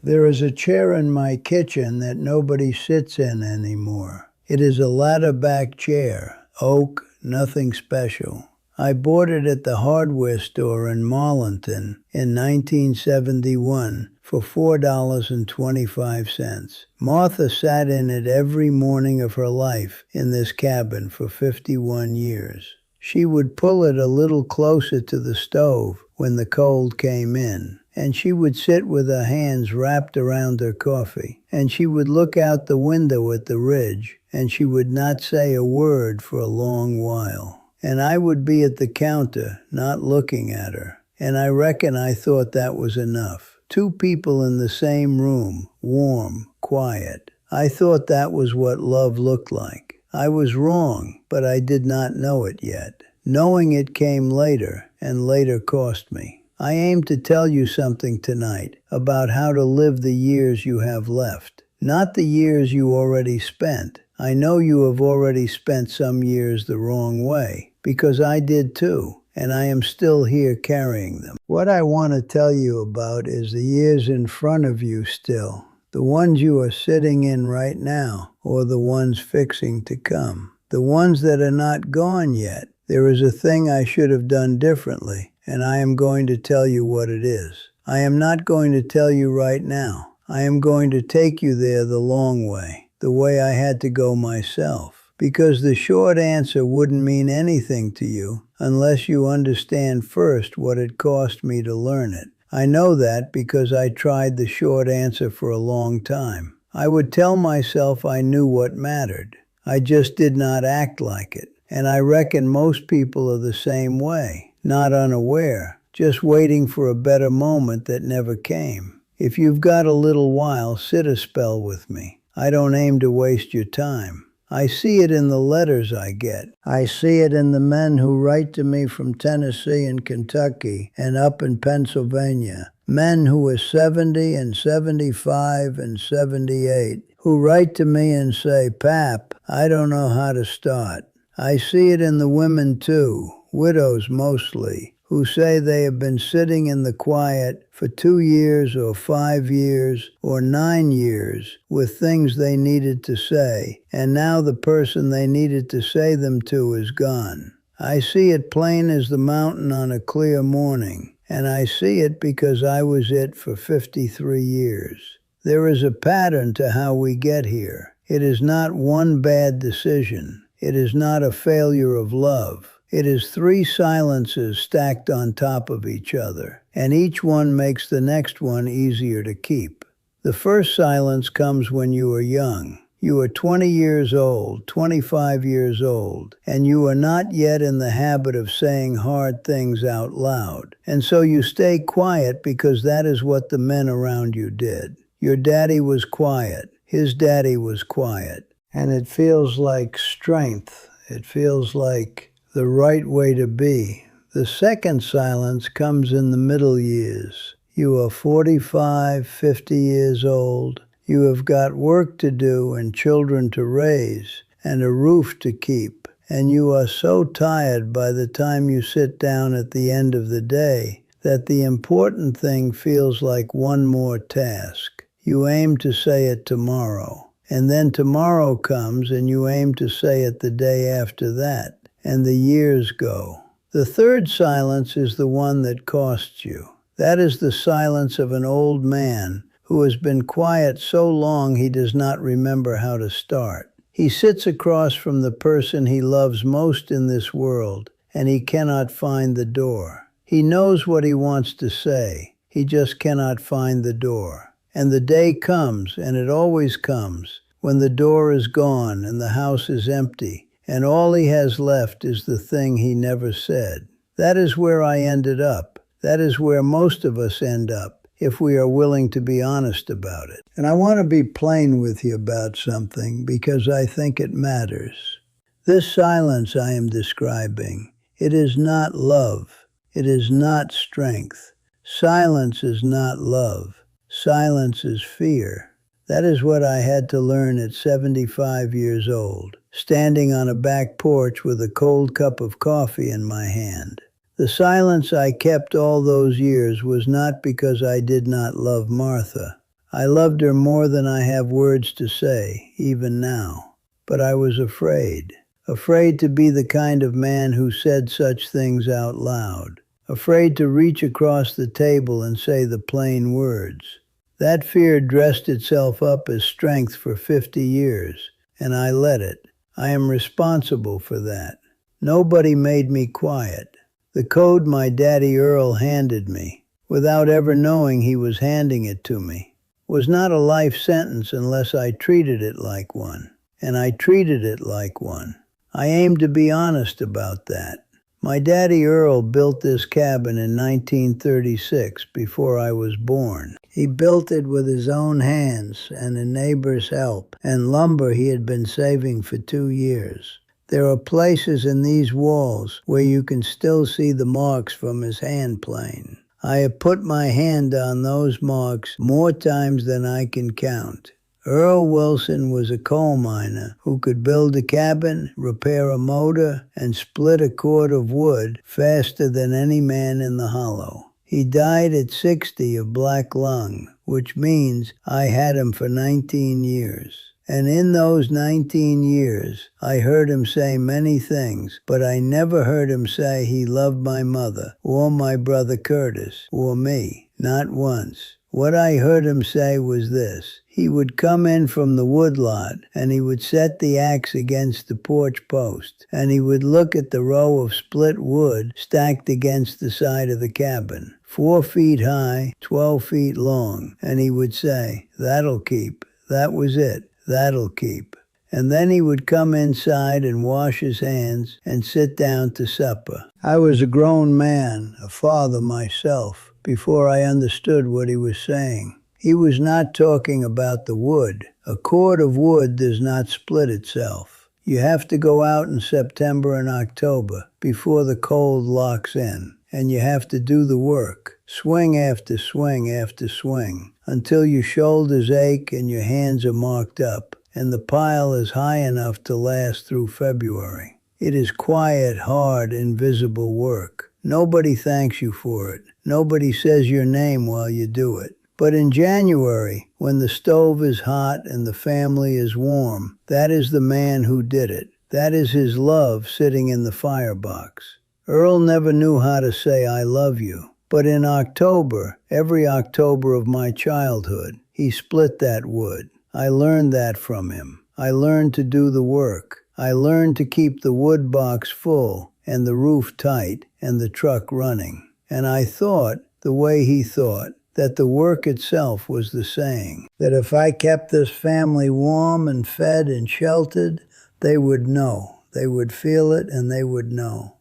There is a chair in my kitchen that nobody sits in anymore. It is a ladder-back chair, oak, nothing special. I bought it at the hardware store in Marlinton in 1971 for $4.25. Martha sat in it every morning of her life in this cabin for 51 years. She would pull it a little closer to the stove when the cold came in, and she would sit with her hands wrapped around her coffee, and she would look out the window at the ridge, and she would not say a word for a long while. And I would be at the counter, not looking at her, and I reckon I thought that was enough. Two people in the same room, warm, quiet. I thought that was what love looked like. I was wrong, but I did not know it yet. Knowing it came later, and later cost me. I aim to tell you something tonight about how to live the years you have left, not the years you already spent. I know you have already spent some years the wrong way, because I did too, and I am still here carrying them. What I want to tell you about is the years in front of you still, the ones you are sitting in right now, or the ones fixing to come, the ones that are not gone yet. There is a thing I should have done differently, and I am going to tell you what it is. I am not going to tell you right now. I am going to take you there the long way, the way I had to go myself, because the short answer wouldn't mean anything to you unless you understand first what it cost me to learn it. I know that because I tried the short answer for a long time. I would tell myself I knew what mattered. I just did not act like it. And I reckon most people are the same way, not unaware, just waiting for a better moment that never came. If you've got a little while, sit a spell with me. I don't aim to waste your time. I see it in the letters I get. I see it in the men who write to me from Tennessee and Kentucky and up in Pennsylvania. Men who are 70 and 75 and 78, who write to me and say, "Pap, I don't know how to start." I see it in the women too, widows mostly, who say they have been sitting in the quiet for 2 years or 5 years or 9 years with things they needed to say, and now the person they needed to say them to is gone. I see it plain as the mountain on a clear morning, and I see it because I was it for 53 years. There is a pattern to how we get here. It is not one bad decision. It is not a failure of love. It is 3 silences stacked on top of each other, and each one makes the next one easier to keep. The first silence comes when you are young. You are 20 years old, 25 years old, and you are not yet in the habit of saying hard things out loud. And so you stay quiet because that is what the men around you did. Your daddy was quiet. His daddy was quiet. And it feels like strength. It feels like the right way to be. The second silence comes in the middle years. You are 45, 50 years old. You have got work to do and children to raise and a roof to keep. And you are so tired by the time you sit down at the end of the day that the important thing feels like one more task. You aim to say it tomorrow. And then tomorrow comes and you aim to say it the day after that, and the years go. The third silence is the one that costs you. That is the silence of an old man who has been quiet so long he does not remember how to start. He sits across from the person he loves most in this world, and he cannot find the door. He knows what he wants to say. He just cannot find the door. And the day comes, and it always comes, when the door is gone and the house is empty, and all he has left is the thing he never said. That is where I ended up. That is where most of us end up, if we are willing to be honest about it. And I want to be plain with you about something, because I think it matters. This silence I am describing, it is not love. It is not strength. Silence is not love. Silence is fear. That is what I had to learn at 75 years old, standing on a back porch with a cold cup of coffee in my hand. The silence I kept all those years was not because I did not love Martha. I loved her more than I have words to say, even now. But I was afraid. Afraid to be the kind of man who said such things out loud. Afraid to reach across the table and say the plain words. That fear dressed itself up as strength for 50 years, and I let it. I am responsible for that. Nobody made me quiet. The code my daddy Earl handed me, without ever knowing he was handing it to me, was not a life sentence unless I treated it like one. And I treated it like one. I aim to be honest about that. My daddy Earl built this cabin in 1936 before I was born. He built it with his own hands and a neighbor's help, and lumber he had been saving for 2 years. There are places in these walls where you can still see the marks from his hand plane. I have put my hand on those marks more times than I can count. Earl Wilson was a coal miner who could build a cabin, repair a motor, and split a cord of wood faster than any man in the hollow. He died at 60 of black lung, which means I had him for 19 years. And in those 19 years, I heard him say many things, but I never heard him say he loved my mother, or my brother Curtis, or me. Not once. What I heard him say was this. He would come in from the woodlot, and he would set the axe against the porch post, and he would look at the row of split wood stacked against the side of the cabin, 4 feet high, 12 feet long, and he would say, "That'll keep. That was it. That'll keep." And then he would come inside and wash his hands and sit down to supper. I was a grown man, a father myself, before I understood what he was saying. He was not talking about the wood. A cord of wood does not split itself. You have to go out in September and October before the cold locks in, and you have to do the work, swing after swing after swing, until your shoulders ache and your hands are marked up, and the pile is high enough to last through February. It is quiet, hard, invisible work. Nobody thanks you for it. Nobody says your name while you do it. But in January, when the stove is hot and the family is warm, that is the man who did it. That is his love sitting in the firebox. Earl never knew how to say "I love you." But in October, every October of my childhood, he split that wood. I learned that from him. I learned to do the work. I learned to keep the wood box full and the roof tight and the truck running. And I thought, the way he thought, that the work itself was the saying. That if I kept this family warm and fed and sheltered, they would know. They would feel it and they would know.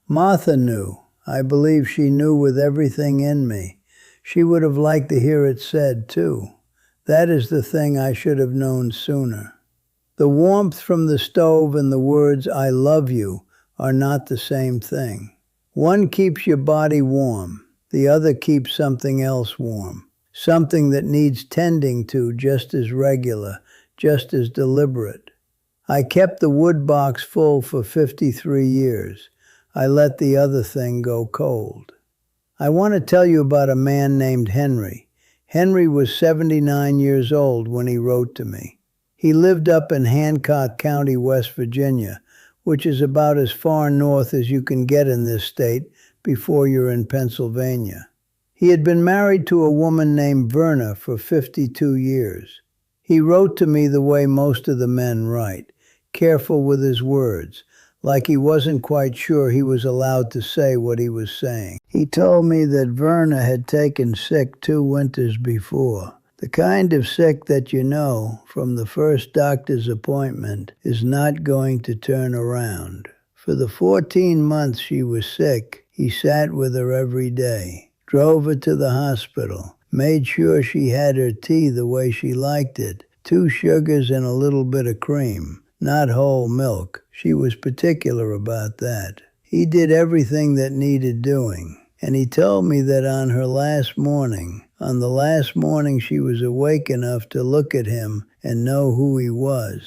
Martha knew. I believe she knew with everything in me. She would have liked to hear it said too. That is the thing I should have known sooner. The warmth from the stove and the words "I love you" are not the same thing. One keeps your body warm. The other keeps something else warm. Something that needs tending to just as regular, just as deliberate. I kept the wood box full for 53 years. I let the other thing go cold. I want to tell you about a man named Henry. Henry was 79 years old when he wrote to me. He lived up in Hancock County, West Virginia, which is about as far north as you can get in this state before you're in Pennsylvania. He had been married to a woman named Verna for 52 years. He wrote to me the way most of the men write, careful with his words, like he wasn't quite sure he was allowed to say what he was saying. He told me that Verna had taken sick 2 winters before. The kind of sick that you know, from the first doctor's appointment, is not going to turn around. For the 14 months she was sick, he sat with her every day, drove her to the hospital, made sure she had her tea the way she liked it, 2 sugars and a little bit of cream, not whole milk. She was particular about that. He did everything that needed doing. And he told me that on the last morning she was awake enough to look at him and know who he was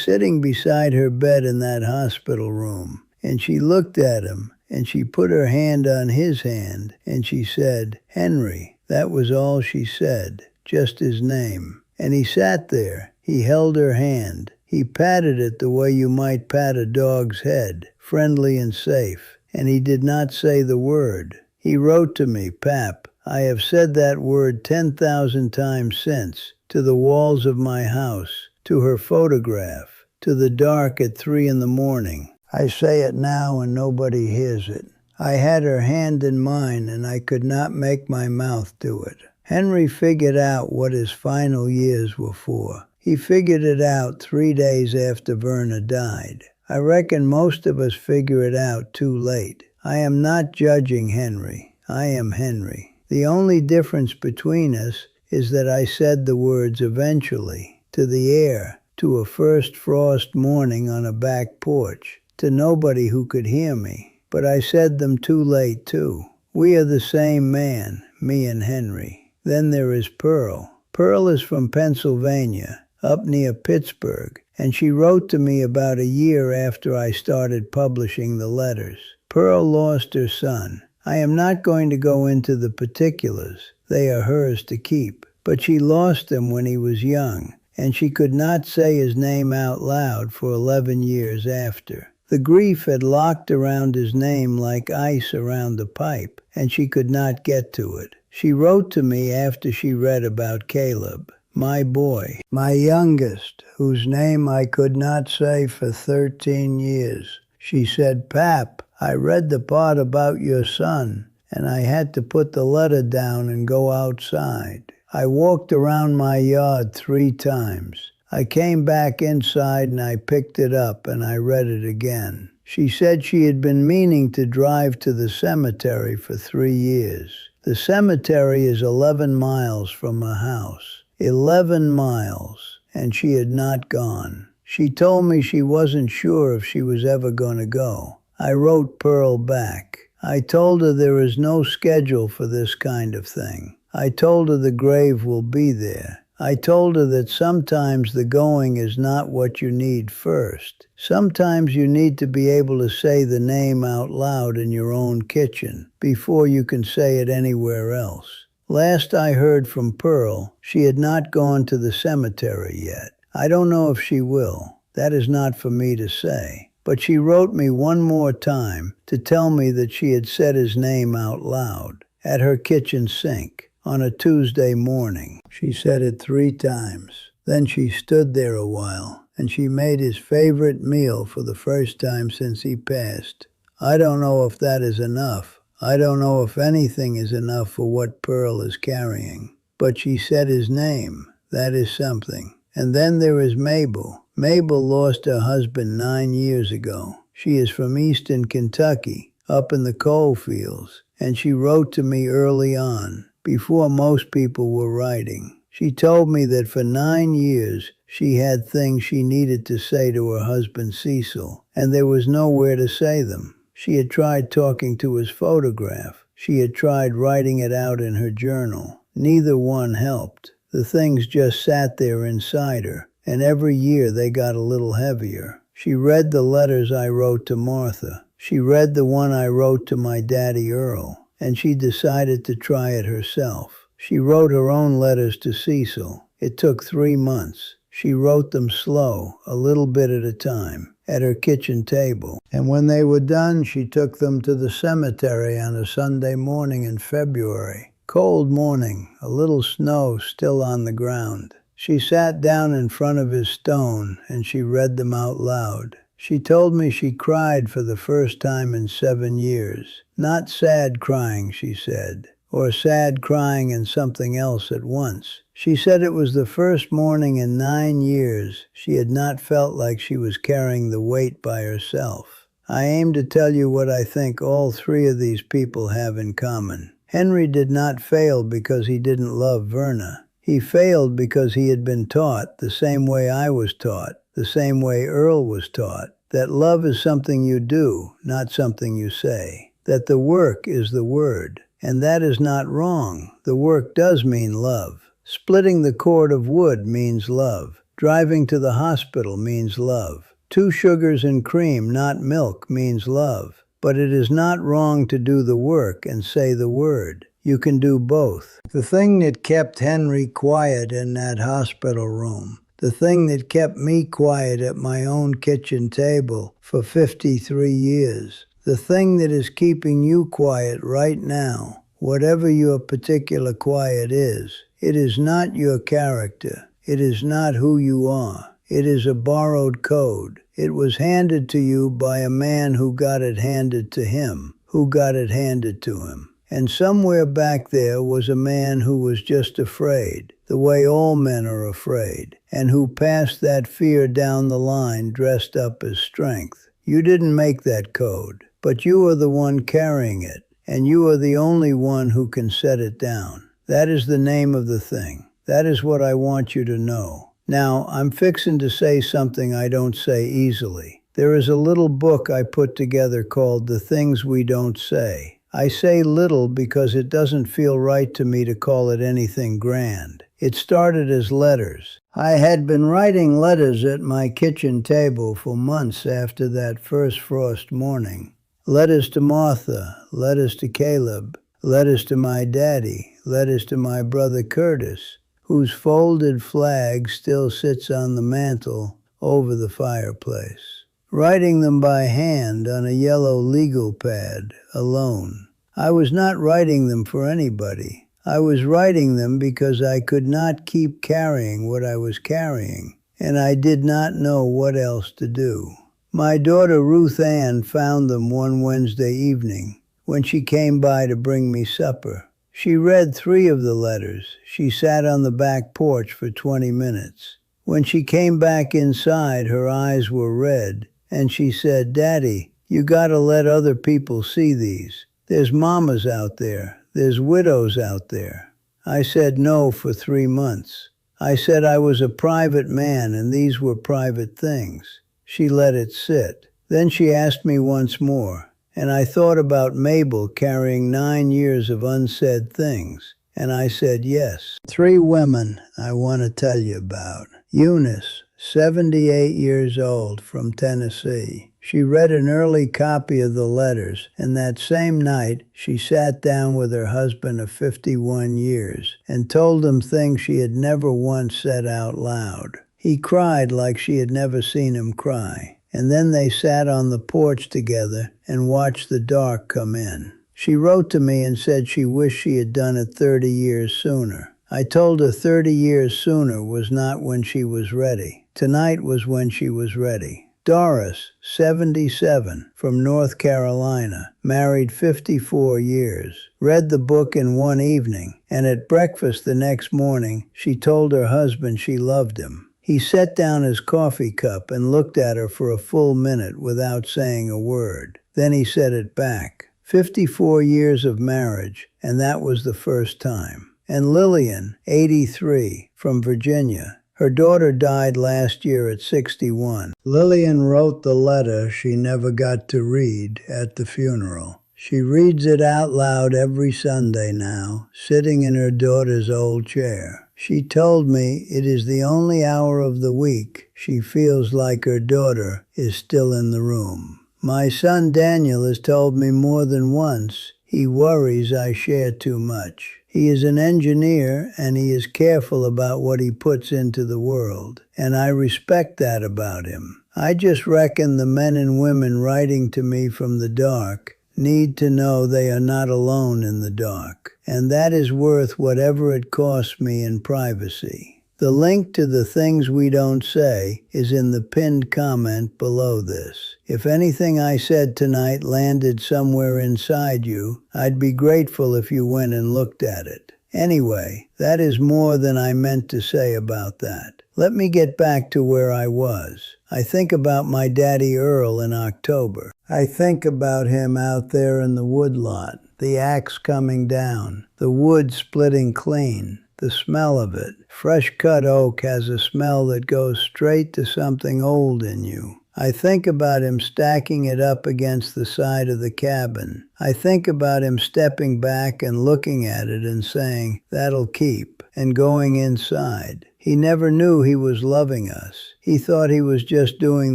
sitting beside her bed in that hospital room. And she looked at him, and she put her hand on his hand, and she said, "Henry." That was all she said. just his name. And he sat there. He held her hand. He patted it the way you might pat a dog's head, friendly and safe. And he did not say the word. He wrote to me, "Pap, I have said that word 10,000 times since, to the walls of my house, to her photograph, to the dark at 3 in the morning. I say it now and nobody hears it." I had her hand in mine and I could not make my mouth do it. Henry figured out what his final years were for. He figured it out 3 days after Verna died. I reckon most of us figure it out too late. I am not judging Henry. I am Henry. The only difference between us is that I said the words eventually, to the air, to a first frost morning on a back porch, to nobody who could hear me. But I said them too late too. We are the same man, me and Henry. Then there is Pearl. Pearl is from Pennsylvania, up near Pittsburgh, and she wrote to me about a year after I started publishing the letters. Pearl lost her son. I am not going to go into the particulars. They are hers to keep. But she lost him when he was young, and she could not say his name out loud for 11 years after. The grief had locked around his name like ice around a pipe, and she could not get to it. She wrote to me after she read about Caleb, my boy, my youngest, whose name I could not say for 13 years. She said, "Pap, I read the part about your son, and I had to put the letter down and go outside. I walked around my yard 3 times. I came back inside and I picked it up and I read it again." She said she had been meaning to drive to the cemetery for 3 years. The cemetery is 11 miles from her house. 11 miles, and she had not gone. She told me she wasn't sure if she was ever going to go. I wrote Pearl back. I told her there is no schedule for this kind of thing. I told her the grave will be there. I told her that sometimes the going is not what you need first. Sometimes you need to be able to say the name out loud in your own kitchen before you can say it anywhere else. Last I heard from Pearl, she had not gone to the cemetery yet. I don't know if she will. That is not for me to say. But she wrote me one more time to tell me that she had said his name out loud at her kitchen sink. On a Tuesday morning. She said it 3 times. Then she stood there a while, and she made his favorite meal for the first time since he passed. I don't know if that is enough. I don't know if anything is enough for what Pearl is carrying. But she said his name. That is something. And then there is Mabel. Mabel lost her husband 9 years ago. She is from eastern Kentucky, up in the coal fields, and she wrote to me early on, before most people were writing. She told me that for 9 years she had things she needed to say to her husband Cecil, and there was nowhere to say them. She had tried talking to his photograph. She had tried writing it out in her journal. Neither one helped. The things just sat there inside her, and every year they got a little heavier. She read the letters I wrote to Martha. She read the one I wrote to my daddy Earl. And she decided to try it herself. She wrote her own letters to Cecil. It took 3 months. She wrote them slow, a little bit at a time, at her kitchen table. And when they were done, she took them to the cemetery on a Sunday morning in February. Cold morning, a little snow still on the ground. She sat down in front of his stone and she read them out loud. She told me she cried for the first time in 7 years. Not sad crying, she said, or sad crying and something else at once. She said it was the first morning in 9 years she had not felt like she was carrying the weight by herself. I aim to tell you what I think all 3 of these people have in common. Henry did not fail because he didn't love Verna. He failed because he had been taught, the same way I was taught, the same way Earl was taught, that love is something you do, not something you say. That the work is the word. And that is not wrong. The work does mean love. Splitting the cord of wood means love. Driving to the hospital means love. 2 sugars and cream, not milk, means love. But it is not wrong to do the work and say the word. You can do both. The thing that kept Henry quiet in that hospital room, the thing that kept me quiet at my own kitchen table for 53 years, the thing that is keeping you quiet right now, whatever your particular quiet is, it is not your character. It is not who you are. It is a borrowed code. It was handed to you by a man who got it handed to him, who got it handed to him. And somewhere back there was a man who was just afraid, the way all men are afraid, and who passed that fear down the line dressed up as strength. You didn't make that code, but you are the one carrying it, and you are the only one who can set it down. That is the name of the thing. That is what I want you to know. Now, I'm fixing to say something I don't say easily. There is a little book I put together called The Things We Don't Say. I say little because it doesn't feel right to me to call it anything grand. It started as letters. I had been writing letters at my kitchen table for months after that first frost morning. Letters to Martha, letters to Caleb, letters to my daddy, letters to my brother Curtis, whose folded flag still sits on the mantel over the fireplace. Writing them by hand on a yellow legal pad, alone. I was not writing them for anybody. I was writing them because I could not keep carrying what I was carrying, and I did not know what else to do. My daughter Ruth Ann found them one Wednesday evening when she came by to bring me supper. She read 3 of the letters. She sat on the back porch for 20 minutes. When she came back inside, her eyes were red, and she said, "Daddy, you gotta let other people see these. There's mamas out there. There's widows out there." I said no for 3 months. I said I was a private man and these were private things. She let it sit. Then she asked me once more, and I thought about Mabel carrying 9 years of unsaid things, and I said yes. 3 women I want to tell you about. Eunice, 78 years old, from Tennessee. She read an early copy of the letters, and that same night she sat down with her husband of 51 years and told him things she had never once said out loud. He cried like she had never seen him cry, and then they sat on the porch together and watched the dark come in. She wrote to me and said she wished she had done it 30 years sooner. I told her 30 years sooner was not when she was ready. Tonight was when she was ready. Doris, 77, from North Carolina, married 54 years, read the book in one evening, and at breakfast the next morning, she told her husband she loved him. He set down his coffee cup and looked at her for a full minute without saying a word. Then he said it back. 54 years of marriage, and that was the first time. And Lillian, 83, from Virginia. Her daughter died last year at 61. Lillian wrote the letter she never got to read at the funeral. She reads it out loud every Sunday now, sitting in her daughter's old chair. She told me it is the only hour of the week she feels like her daughter is still in the room. My son Daniel has told me more than once he worries I share too much. He is an engineer and he is careful about what he puts into the world, and I respect that about him. I just reckon the men and women writing to me from the dark need to know they are not alone in the dark, and that is worth whatever it costs me in privacy. The link to The Things We Don't Say is in the pinned comment below this. If anything I said tonight landed somewhere inside you, I'd be grateful if you went and looked at it. Anyway, that is more than I meant to say about that. Let me get back to where I was. I think about my daddy Earl in October. I think about him out there in the woodlot, the axe coming down, the wood splitting clean. The smell of it. Fresh cut oak has a smell that goes straight to something old in you. I think about him stacking it up against the side of the cabin. I think about him stepping back and looking at it and saying, "That'll keep," and going inside. He never knew he was loving us. He thought he was just doing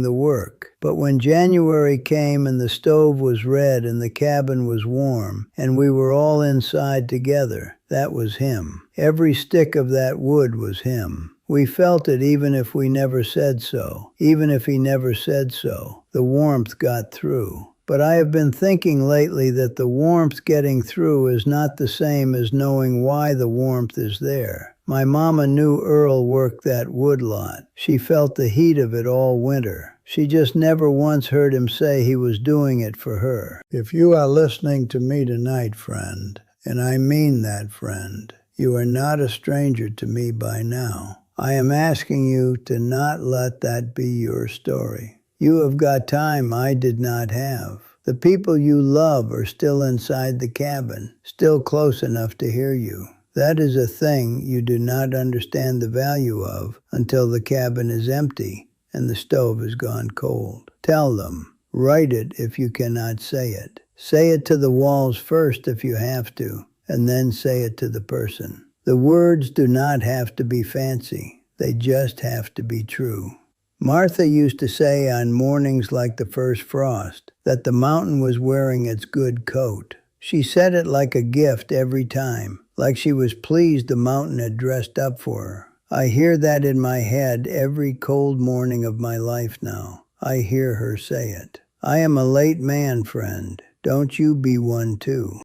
the work. But when January came and the stove was red and the cabin was warm and we were all inside together, that was him. Every stick of that wood was him. We felt it even if we never said so. Even if he never said so, the warmth got through. But I have been thinking lately that the warmth getting through is not the same as knowing why the warmth is there. My mama knew Earl worked that wood lot. She felt the heat of it all winter. She just never once heard him say he was doing it for her. If you are listening to me tonight, friend, and I mean that, friend, you are not a stranger to me by now. I am asking you to not let that be your story. You have got time I did not have. The people you love are still inside the cabin, still close enough to hear you. That is a thing you do not understand the value of until the cabin is empty and the stove has gone cold. Tell them. Write it if you cannot say it. Say it to the walls first if you have to, and then say it to the person. The words do not have to be fancy. They just have to be true. Martha used to say on mornings like the first frost that the mountain was wearing its good coat. She said it like a gift every time, like she was pleased the mountain had dressed up for her. I hear that in my head every cold morning of my life now. I hear her say it. I am a late man, friend. Don't you be one too.